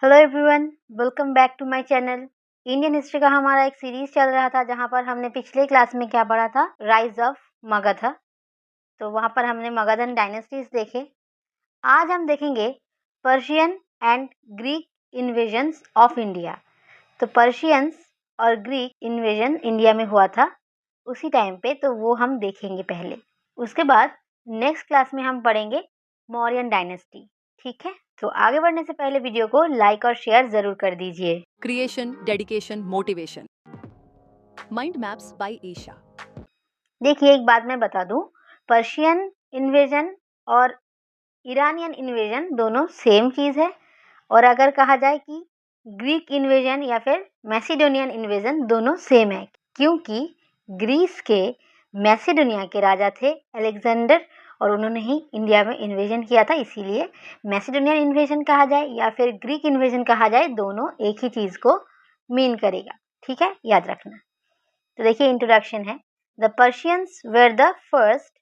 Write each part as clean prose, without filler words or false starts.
Hello everyone, welcome back to my channel. Indian history का हमारा एक सीरीज चल रहा था जहां पर हमने पिछले क्लास में क्या पढ़ा था, राइज ऑफ मगध। तो वहां पर हमने मगधन डायनेस्टीज देखे। आज हम देखेंगे Persian and Greek invasions of India. तो पर्शियंस और ग्रीक इन्वेजन इंडिया में हुआ था उसी टाइम पे, तो वो हम देखेंगे पहले। उसके बाद नेक्स्ट क्लास में हम पढ़ेंगे मौर्यन डायनेस्टी। ठीक है, तो आगे बढ़ने से पहले वीडियो को लाइक और शेयर जरूर कर दीजिए। Creation, dedication, motivation. Mind maps by Isha. देखिए, एक बात मैं बता दूं, पर्शियन इन्वेजन और ईरानियन इन्वेजन दोनों सेम चीज़ है। और अगर कहा जाए कि ग्रीक इन्वेजन या फिर मैसिडोनियन इन्वेजन, दोनों सेम है, क्योंकि ग्रीस के मैसिडोनिया के राजा थे अलेक्जेंडर और उन्होंने ही इंडिया में इन्वेजन किया था। इसीलिए मैसिडोनियन इन्वेजन कहा जाए या फिर ग्रीक इन्वेजन कहा जाए, दोनों एक ही चीज़ को मीन करेगा। ठीक है, याद रखना। तो देखिए, इंट्रोडक्शन है। The Persians were the first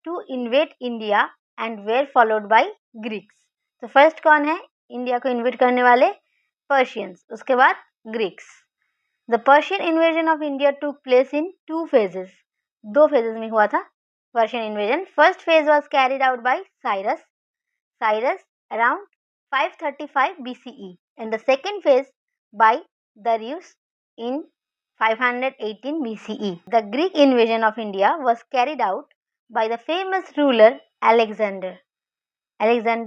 to invade India and were followed by Greeks. तो फर्स्ट कौन है इंडिया को इन्वेट करने वाले? पर्शियंस, उसके बाद Greeks. The Persian invasion of India टूक प्लेस इन 2 phases। 2 phases में हुआ था Persian invasion. First phase was carried out by Cyrus around 535 BCE and the second phase by Darius in 518 BCE. The Greek invasion of India was carried out by the famous ruler Alexander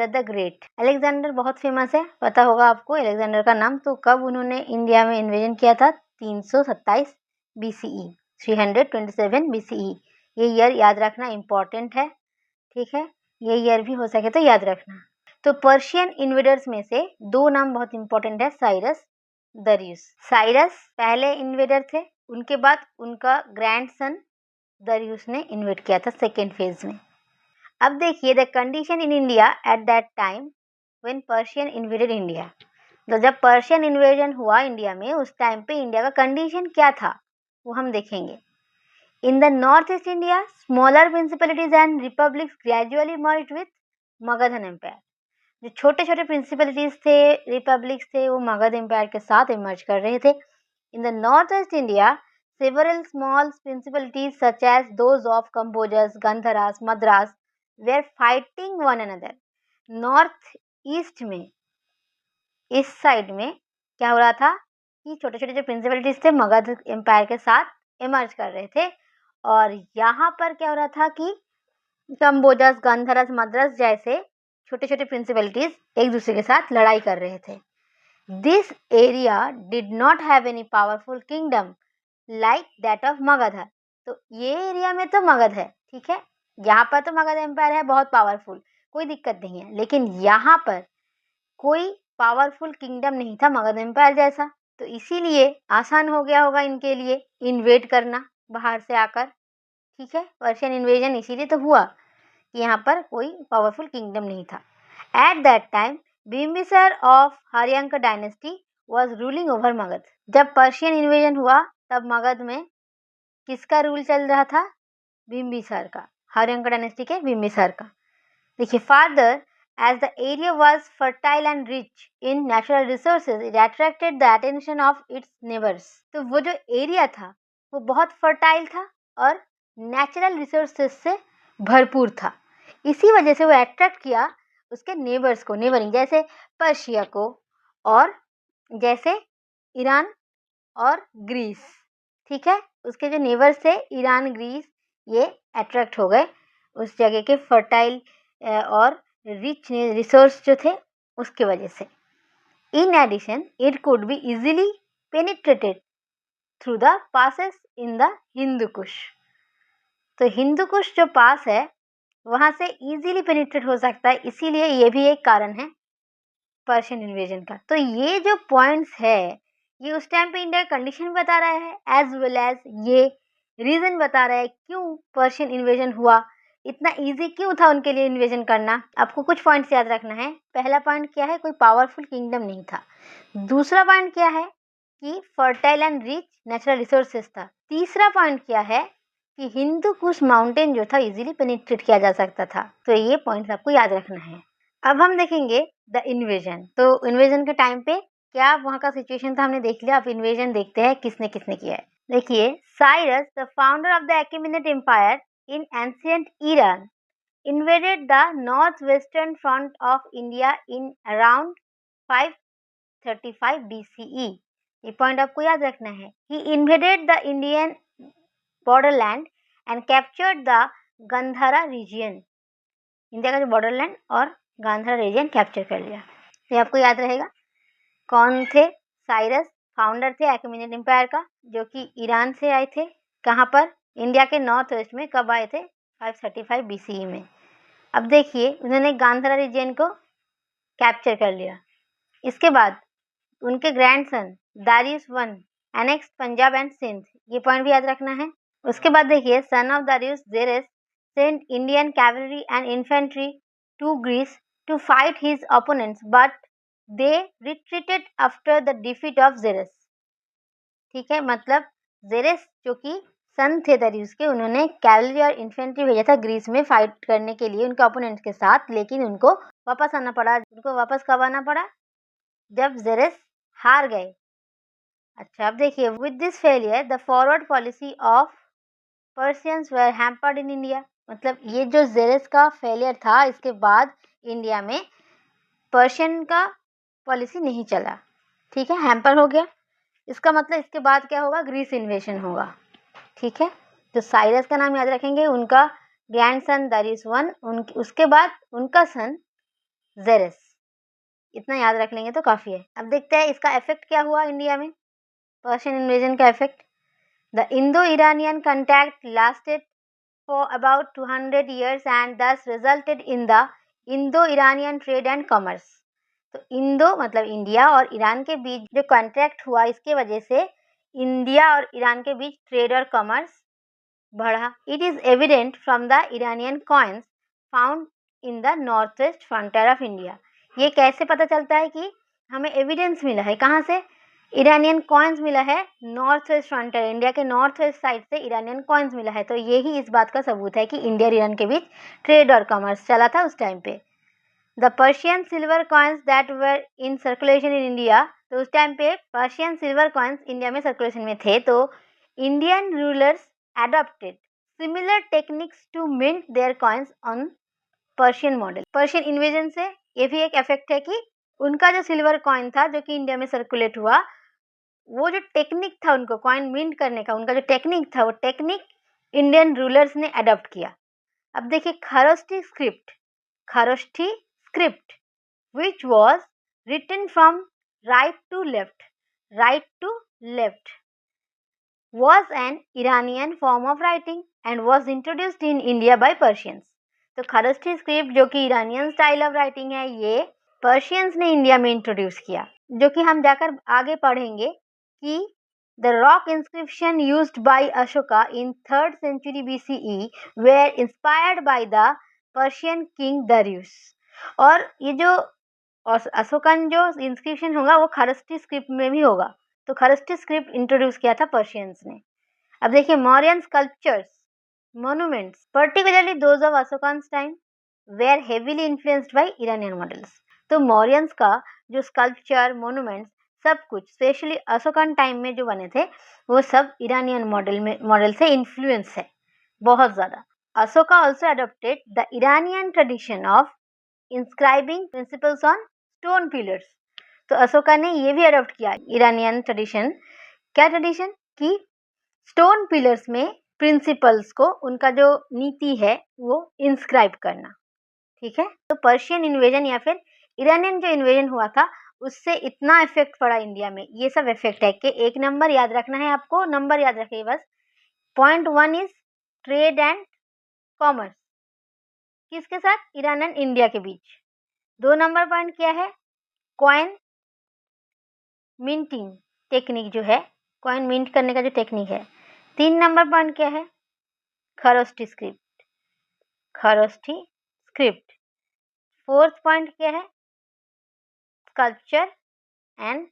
the great. Alexander बहुत famous है, पता होगा आपको Alexander का नाम। तो कब उन्होंने इंडिया में इन्वेजन किया था? 327 BCE, 327 BCE। ये ईयर याद रखना इम्पॉर्टेंट है। ठीक है, ये ईयर भी हो सके तो याद रखना। तो पर्शियन इन्वेडर्स में से 2 नाम बहुत इंपॉर्टेंट है, साइरस, दरियुस। साइरस पहले इन्वेडर थे, उनके बाद उनका ग्रैंडसन दरियुस ने इन्वेट किया था सेकेंड फेज में। अब देखिए, the condition in India at that time when Persian invaded India. तो जब पर्शियन इन्वेजन हुआ इंडिया में, उस टाइम पे इंडिया का कंडीशन क्या था वो हम देखेंगे। In the north east India, smaller principalities and republics gradually merged with Magadhan empire. जो छोटे छोटे प्रिंसिपलिटीज थे, रिपब्लिक्स थे, वो मगध एम्पायर के साथ इमर्ज कर रहे थे। इन the north east India, several small principalities such as those of Kambodjas, Gandharas, Madras were fighting one another। North east में, इस साइड में क्या हो रहा था कि छोटे छोटे जो प्रिंसिपलिटीज थे मगध एम्पायर के साथ इमर्ज कर रहे थे। और यहाँ पर क्या हो रहा था कि कम्बोजस, गंधरस, मद्रास जैसे छोटे छोटे प्रिंसिपलिटीज एक दूसरे के साथ लड़ाई कर रहे थे। This area did not have any powerful kingdom like that of Magadh. तो ये एरिया में तो मगध है, ठीक है, यहाँ पर तो मगध एम्पायर है बहुत पावरफुल, कोई दिक्कत नहीं है। लेकिन यहाँ पर कोई पावरफुल किंगडम नहीं था मगध एम्पायर जैसा, तो इसीलिए आसान हो गया होगा इनके लिए इन्वेट करना बाहर से आकर। ठीक है, पर्शियन इन्वेजन इसीलिए तो हुआ कि यहाँ पर कोई पावरफुल किंगडम नहीं था। At that time Bimbisara of Haryanka dynasty was ruling over Magadh. जब पर्शियन इन्वेजन हुआ तब मगध में किसका रूल चल रहा था? बिम्बिसार का, हर्यंक डायनेस्टी के बिम्बिसार का। देखिए, father as the area was fertile and rich in natural resources, it attracted the attention of its neighbors। तो वो जो एरिया था वो बहुत फर्टाइल था और नेचुरल रिसोर्सेज से भरपूर था। इसी वजह से वो अट्रैक्ट किया उसके नेबर्स को, नेबरिंग जैसे पर्शिया को और जैसे ईरान और ग्रीस। ठीक है, उसके जो नेबर्स थे ईरान, ग्रीस, ये अट्रैक्ट हो गए उस जगह के फर्टाइल और रिच रिसोर्स जो थे उसके वजह से। In addition it could be easily penetrated through the passes in the Hindu Kush. तो हिंदू कुश जो पास है वहाँ से इजीली पेनिट्रेट हो सकता है, इसीलिए ये भी एक कारण है पर्शियन इन्वेजन का। तो ये जो पॉइंट्स है ये उस टाइम पे इंडिया का कंडीशन बता रहा है, एज वेल एज ये रीजन बता रहा है क्यों पर्शियन इन्वेजन हुआ, इतना इजी क्यों था उनके लिए इन्वेजन करना। आपको कुछ पॉइंट्स याद रखना है। पहला पॉइंट क्या है? कोई पावरफुल किंगडम नहीं था। दूसरा पॉइंट क्या है कि fertile and rich natural resources था। तीसरा पॉइंट क्या है कि हिंदू कुश माउंटेन जो था इजीली पेनिट्रेट किया जा सकता था। तो ये पॉइंट्स आपको याद रखना है। अब हम देखेंगे द इन्वेजन। तो इन्वेजन के टाइम पे क्या वहाँ का सिचुएशन था हमने देख लिया। अब इन्वेजन देखते हैं किसने किसने किया है। देखिए, Cyrus the founder of the Achaemenid empire in ancient Iran invaded the northwestern front of India in around 535 BCE। ये पॉइंट आपको याद रखना है। He invaded the Indian borderland and captured the Gandhara region. India का जो बॉर्डरलैंड और Gandhara region capture कर लिया। ये आपको याद रहेगा। कौन थे? साइरस फाउंडर थे अकेमेनिड एम्पायर का, जो कि ईरान से आए थे। कहाँ पर? इंडिया के नॉर्थ वेस्ट में। कब आए थे? 535 BCE में। अब देखिए, उन्होंने गांधारा रीजियन को कैप्चर कर लिया। इसके बाद उनके grandson Darius one annexed Punjab and Sindh. ये पॉइंट भी याद रखना है। उसके बाद देखिए, son of Darius Xerxes sent Indian cavalry and infantry to Greece to fight his opponents but they retreated after the defeat of Xerxes. ठीक है, मतलब जेरेस जो कि सन थे दारियुस के, उन्होंने कैवलरी और इन्फेंट्री भेजा था ग्रीस में फाइट करने के लिए उनके ओपोनेंट्स के साथ, लेकिन उनको वापस आना पड़ा। उनको वापस कब आना पड़ा? जब जेरेस हार गए। अच्छा, अब देखिए, with this failure the forward policy of Persians were hampered in India. मतलब ये जो जेरेस का फेलियर था, इसके बाद इंडिया में पर्शियन का पॉलिसी नहीं चला। ठीक है, हैम्पर हो गया। इसका मतलब इसके बाद क्या होगा? ग्रीस इन्वेशन होगा। ठीक है, तो साइरस का नाम याद रखेंगे, उनका ग्रैंडसन दारियुस वन, उसके बाद उनका सन जेरेस। इतना याद रख लेंगे तो काफ़ी है। अब देखते हैं इसका इफेक्ट क्या हुआ इंडिया में, पर्शियन इन्वेजन का effect. The Indo Iranian contact lasted for about 200 years and thus resulted in the Indo Iranian trade and commerce. तो इंडो मतलब इंडिया और ईरान के बीच जो कॉन्ट्रैक्ट हुआ, इसके वजह से इंडिया और ईरान के बीच ट्रेड और कॉमर्स बढ़ा। It is evident from the Iranian coins found in the north west frontier of India. ये कैसे पता चलता है कि हमें एविडेंस मिला है? कहाँ से? ईरानियन कॉइन्स मिला है नॉर्थ वेस्ट फ्रंटियर, इंडिया के नॉर्थ वेस्ट साइड से ईरानियन कॉइन्स मिला है। तो यही इस बात का सबूत है कि इंडिया और ईरान के बीच ट्रेड और कॉमर्स चला था उस टाइम पे। The Persian silver coins that were in circulation in India. तो उस टाइम पे पर्शियन सिल्वर कॉइन्स इंडिया में सर्कुलेशन में थे। तो Indian rulers adopted similar techniques to mint their coins on Persian model. Persian invasion से ये भी एक इफेक्ट है कि उनका जो सिल्वर कॉइन था जो कि इंडिया में सर्कुलेट हुआ, वो जो टेक्निक था उनको कॉइन मिंट करने का, उनका जो टेक्निक था, वो टेक्निक इंडियन रूलर्स ने अडॉप्ट किया। अब देखिए, Kharosthi script which was written from right to left was an Iranian form of writing and was introduced in India by Persians। तो खरोष्ठी स्क्रिप्ट जो कि ईरानियन स्टाइल ऑफ राइटिंग है, ये पर्शियंस ने इंडिया में इंट्रोड्यूस किया, जो कि हम जाकर आगे पढ़ेंगे कि the rock inscription used by Ashoka in 3rd century BCE were inspired by the Persian king Darius. और ये जो अशोकन जो इंस्क्रिप्शन होगा वो खरोष्ठी स्क्रिप्ट में भी होगा। तो खरोष्ठी स्क्रिप्ट इंट्रोड्यूस किया था पर्शियंस ने। अब देखिए, Mauryan sculptures monuments particularly those of Ashokan's time were heavily influenced by Iranian models. तो मौर्यंस का जो स्कल्पचर मोन्यूमेंट्स सब कुछ स्पेशली अशोकन टाइम में जो बने थे, वो सब ईरानियन मॉडल से इन्फ्लुएंस है बहुत ज़्यादा। Ashoka also adopted the Iranian tradition of inscribing principles on stone pillars. तो अशोका ने ये भी अडॉप्ट किया ईरानियन ट्रेडिशन। क्या ट्रेडिशन? कि स्टोन पिलर्स में प्रिंसिपल्स को, उनका जो नीति है, वो इंस्क्राइब करना। ठीक है, तो पर्शियन इन्वेजन या फिर ईरानियन जो इन्वेजन हुआ था, उससे इतना इफेक्ट पड़ा इंडिया में। ये सब इफेक्ट है कि एक नंबर याद रखना है आपको, नंबर याद रखिए बस। Point 1 is trade and commerce, किसके साथ? ईरान एंड इंडिया के बीच। 2 नंबर पॉइंट क्या है? कॉइन मिंटिंग टेक्निक जो है, कॉइन मिंट करने का जो टेक्निक है। 3 नंबर पॉइंट क्या है? खरोष्ठी स्क्रिप्ट। 4th पॉइंट क्या है? Sculpture and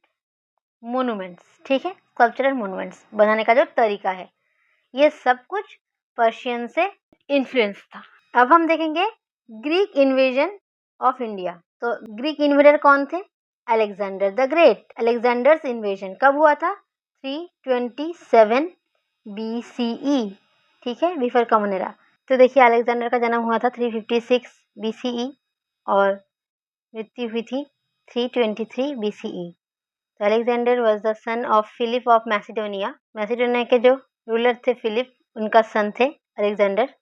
monuments. ठीक है, स्कल्पचर एंड मोन्यूमेंट्स बनाने का जो तरीका है, ये सब कुछ पर्शियन से इन्फ्लुएंस था। अब हम देखेंगे ग्रीक इन्वेजन ऑफ इंडिया। तो ग्रीक इन्वेडर कौन थे? Alexander the great. Alexander's invasion कब हुआ था? 327 BCE, ठीक है, बिफोर कॉमन एरा। तो देखिए अलेक्जेंडर का जन्म हुआ था 356 BCE और मृत्यु हुई थी 323 BCE। तो Alexander was the son of Philip of Macedonia. Macedonia के जो रूलर थे फिलिप, उनका सन थे Alexander.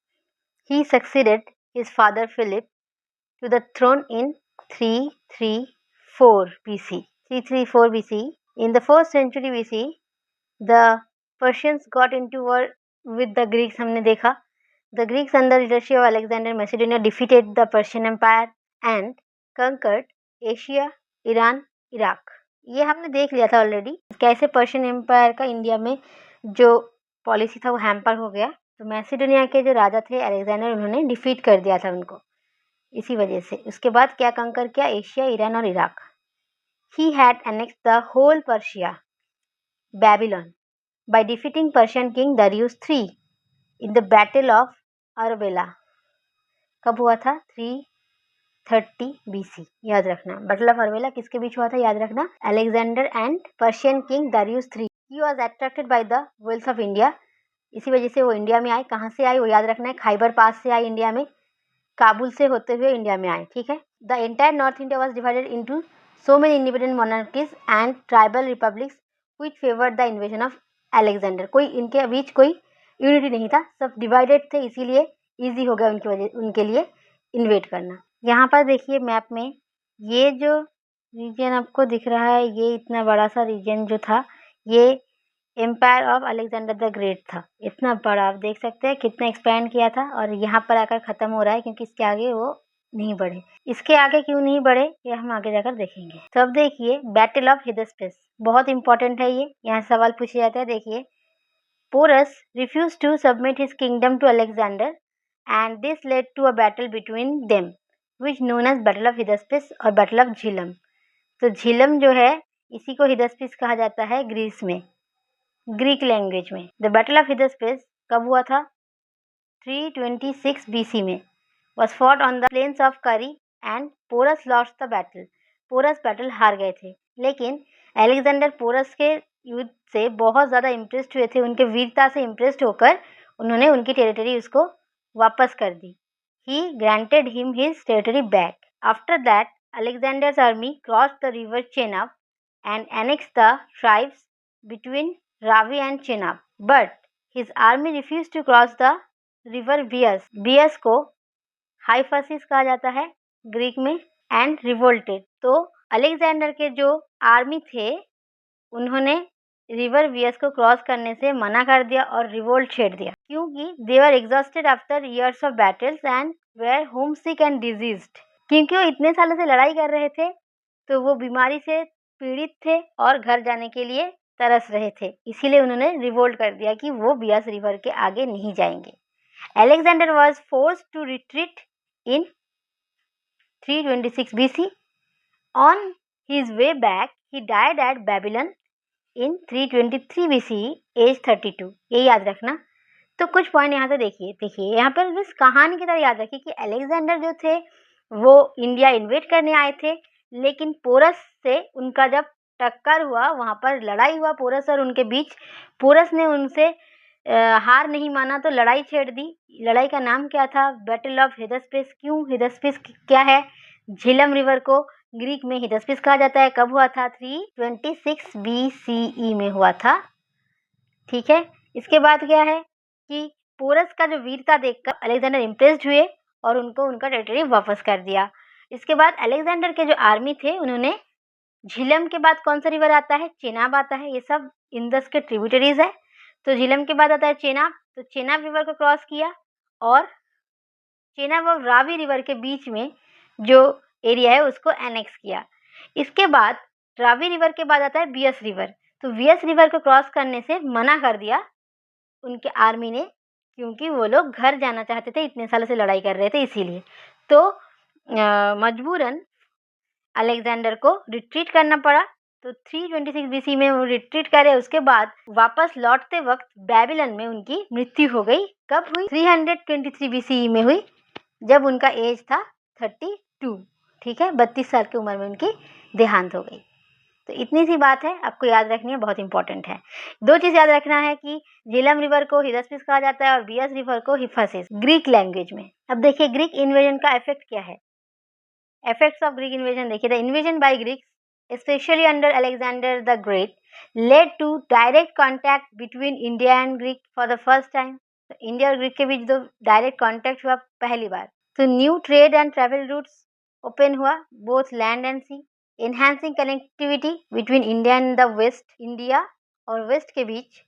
He succeeded his father Philip to the throne in 334 BC. 334 BC. In the 1st century BC, the Persians got into war with the Greeks. हमने देखा the Greeks under leadership of Alexander Macedonia defeated the Persian Empire and conquered Asia, Iran, Iraq. ये हमने देख लिया था already कैसे Persian empire का India में जो पॉलिसी था वो हैम्पर हो गया। तो मैसिडोनिया के जो राजा थे अलेक्जेंडर, उन्होंने डिफीट कर दिया था उनको, इसी वजह से। उसके बाद क्या कंकर किया? एशिया, ईरान और Iraq. He had annex the whole Persia, Babylon, by defeating Persian king Darius III in the battle of Arbela. कब हुआ था? 330 BC। याद रखना, बैटल ऑफ अरबेला किसके बीच हुआ था? याद रखना, Alexander and Persian king Darius III। He was attracted by the wealth of India, इसी वजह से वो इंडिया में आए। कहाँ से आए वो याद रखना है, खैबर पास से आए इंडिया में, काबुल से होते हुए इंडिया में आए, ठीक है। The entire north India was divided into so many independent monarchies and tribal republics which favoured the invasion of Alexander. कोई इनके बीच कोई यूनिटी नहीं था, सब डिवाइडेड थे, इसीलिए इजी हो गया उनके लिए इन्वेट करना। यहाँ पर देखिए मैप में ये जो रीजन आपको दिख रहा है, ये इतना बड़ा सा रीजन जो था, ये empire of Alexander the Great था। इतना बड़ा आप देख सकते हैं कितना एक्सपैंड किया था, और यहाँ पर आकर ख़त्म हो रहा है क्योंकि इसके आगे वो नहीं बढ़े। इसके आगे क्यों नहीं बढ़े ये हम आगे जाकर देखेंगे। तो अब देखिए बैटल ऑफ हिदस्पेस, बहुत इंपॉर्टेंट है ये, यहाँ सवाल पूछे जाते हैं। देखिए, Porus refuse to submit his kingdom to Alexander and this led to a battle between them which known as battle of Hydaspes और बैटल ऑफ झिलम। तो झिलम जो है इसी को हिदस्पेस कहा जाता है ग्रीस में, ग्रीक लैंग्वेज में। द बैटल ऑफ हिदस्पेस कब हुआ था? 326 BC में। Was fought on the plains of Karri and Porus lost the battle. Porus battle हार गए थे, लेकिन अलेक्जेंडर पोरस के युद्ध से बहुत ज़्यादा इम्प्रेस्ड हुए थे, उनके वीरता से इम्प्रेस्ड होकर उन्होंने उनकी टेरिटरी उसको वापस कर दी। He granted him his territory back. After that Alexander's army crossed the river Chenab and annexed the tribes between Ravi and Chenab, but his army refused to cross the river Bias. Bias को हाइफासिस कहा जाता है Greek में, and revolted. तो Alexander के जो army थे उन्होंने रिवर बियस को क्रॉस करने से मना कर दिया और रिवोल्ट छेड़ दिया, क्योंकि they were exhausted after years of battles and were homesick and diseased. क्योंकि वो इतने सालों से लड़ाई कर रहे थे तो वो बीमारी से पीड़ित थे और घर जाने के लिए तरस रहे थे, इसीलिए उन्होंने रिवोल्ट कर दिया कि वो बियास रिवर के आगे नहीं जाएंगे। Alexander was forced to retreat in 326 BC। On his way back he died at Babylon in 323 BC, age 32। ये याद रखना। तो कुछ पॉइंट यहाँ से देखिए यहाँ पर बस कहानी की तरह याद रखिए कि अलेक्जेंडर जो थे वो इंडिया इन्वेट करने आए थे, लेकिन पोरस से उनका जब टक्कर हुआ, वहाँ पर लड़ाई हुआ पोरस और उनके बीच, पोरस ने उनसे हार नहीं माना तो लड़ाई छेड़ दी। लड़ाई का नाम क्या था? Battle of Hydaspes. क्यों हिदस्पेस क्या है? झिलम रिवर को ग्रीक में हिदस्पेस कहा जाता है। कब हुआ था? 326 BCE में हुआ था, ठीक है। इसके बाद क्या है कि पोरस का जो वीरता देखकर अलेक्जेंडर इम्प्रेस्ड हुए और उनको उनका टेरिटरी वापस कर दिया। इसके बाद अलेक्जेंडर के जो आर्मी थे उन्होंने झिलम के बाद कौन सा रिवर आता है? चेनाब आता है। ये सब इंदस के ट्रिब्यूटरीज है। तो झिलम के बाद आता है चेनाब, तो चेनाब रिवर को क्रॉस किया और चेनाब और रावी रिवर के बीच में जो एरिया है उसको एनेक्स किया। इसके बाद रावी रिवर के बाद आता है बियस रिवर। तो बियस रिवर को क्रॉस करने से मना कर दिया उनके आर्मी ने, क्योंकि वो लोग घर जाना चाहते थे, इतने सालों से लड़ाई कर रहे थे इसीलिए। तो मजबूरन अलेक्जेंडर को रिट्रीट करना पड़ा। तो 326 BC में वो रिट्रीट करे। उसके बाद वापस लौटते वक्त बेबीलोन में उनकी मृत्यु हो गई। कब हुई? 323 BCE में हुई, जब उनका एज था 32, ठीक है, 32 साल की उम्र में उनकी देहांत हो गई। तो इतनी सी बात है, आपको याद रखनी है, बहुत इंपॉर्टेंट है। 2 चीज़ याद रखना है कि झेलम रिवर को हिदस्पिस कहा जाता है और बियस रिवर को हिफासिस, ग्रीक लैंग्वेज में। अब देखिए ग्रीक इन्वेजन का इफेक्ट क्या है। Effects of Greek invasion देखिए, the invasion by Greeks, especially under Alexander the Great, led to direct contact between India and Greek for the first time. तो India और Greek के बीच जो डायरेक्ट कॉन्टैक्ट हुआ पहली बार, तो new trade and travel routes open हुआ, both land and sea, enhancing connectivity between India and the west. India और वेस्ट के बीच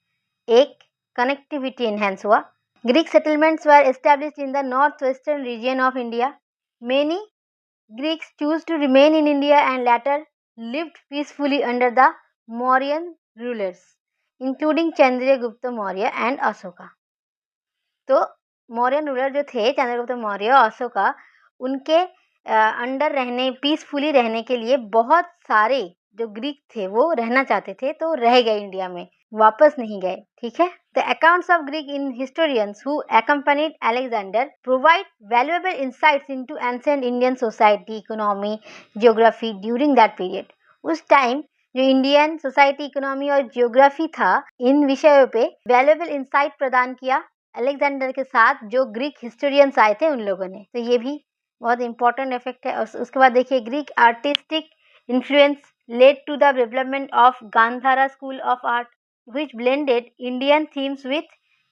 एक कनेक्टिविटी एनहांस हुआ। Greek settlements were established in the north western region of India. Many Greeks chose to remain in India and later lived peacefully under the Mauryan rulers, including Chandragupta Maurya and Asoka. तो Mauryan ruler जो थे चंद्रगुप्त मौर्य और अशोका, उनके under रहने, peacefully रहने के लिए बहुत सारे जो ग्रीक थे वो रहना चाहते थे, तो रह गए इंडिया में, वापस नहीं गए। ठीक है, the accounts of Greek in historians who accompanied Alexander provide valuable insights into ancient Indian society, economy, geography during that period. उस टाइम जो इंडियन सोसाइटी, इकोनॉमी और जियोग्राफी था, इन विषयों पे वैल्यूएबल इंसाइट प्रदान किया अलेक्जेंडर के साथ जो ग्रीक हिस्टोरियंस आए थे उन लोगों ने। तो ये भी बहुत इंपॉर्टेंट इफेक्ट है। और उसके बाद देखिए Greek artistic influence led to the development of Gandhara school of art which blended Indian themes with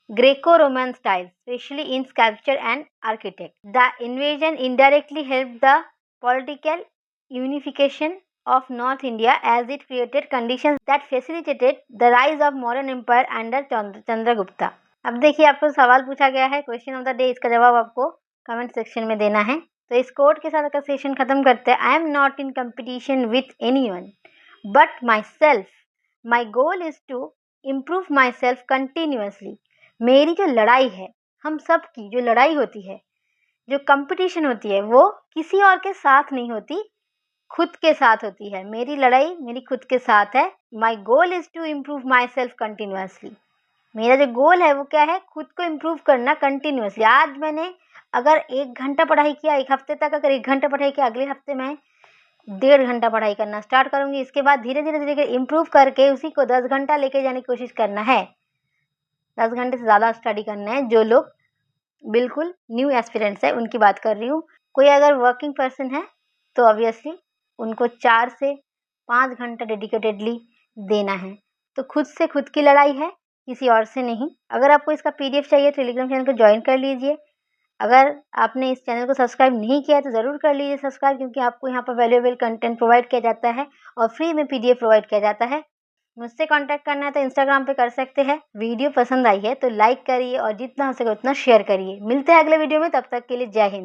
Greco-Roman styles, especially in sculpture and architecture. The invasion indirectly helped the political unification of North India as it created conditions that facilitated the rise of modern empire under Chandragupta. अब देखिए आपको सवाल पूछा गया है, question of the day, इसका जवाब आपको कमेंट सेक्शन में देना है। तो इस कोड के साथ का सेशन खत्म करते हैं। I am not in competition with anyone but myself, my goal is to improve myself continuously. मेरी जो लड़ाई है, हम सब की जो लड़ाई होती है, जो कंपटीशन होती है, वो किसी और के साथ नहीं होती, खुद के साथ होती है। मेरी लड़ाई मेरी खुद के साथ है। My goal is to improve myself continuously. मेरा जो गोल है वो क्या है, खुद को इम्प्रूव करना कंटिन्यूसली। आज मैंने अगर 1 घंटा पढ़ाई किया, एक हफ्ते तक अगर 1 घंटा पढ़ाई किया, अगले हफ्ते मैं 1.5 घंटा पढ़ाई करना स्टार्ट करूंगी। इसके बाद धीरे धीरे इम्प्रूव करके उसी को 10 घंटा लेके जाने की कोशिश करना है। 10 घंटे से ज़्यादा स्टडी करना है। जो लोग बिल्कुल न्यू एस्पिरेंट्स है उनकी बात कर रही हूँ। कोई अगर वर्किंग पर्सन है तो ऑब्वियसली उनको 4 से 5 घंटा डेडिकेटेडली देना है। तो खुद से खुद की लड़ाई है, किसी और से नहीं। अगर आपको इसका PDF चाहिए तो टेलीग्राम चैनल को ज्वाइन कर लीजिए। अगर आपने इस चैनल को सब्सक्राइब नहीं किया है तो ज़रूर कर लीजिए सब्सक्राइब, क्योंकि आपको यहाँ पर वैल्यूएबल कंटेंट प्रोवाइड किया जाता है और फ्री में PDF प्रोवाइड किया जाता है। मुझसे कांटेक्ट करना है तो इंस्टाग्राम पे कर सकते हैं। वीडियो पसंद आई है तो लाइक करिए और जितना हो सके उतना शेयर करिए। मिलते हैं अगले वीडियो में, तब तक के लिए जय हिंद।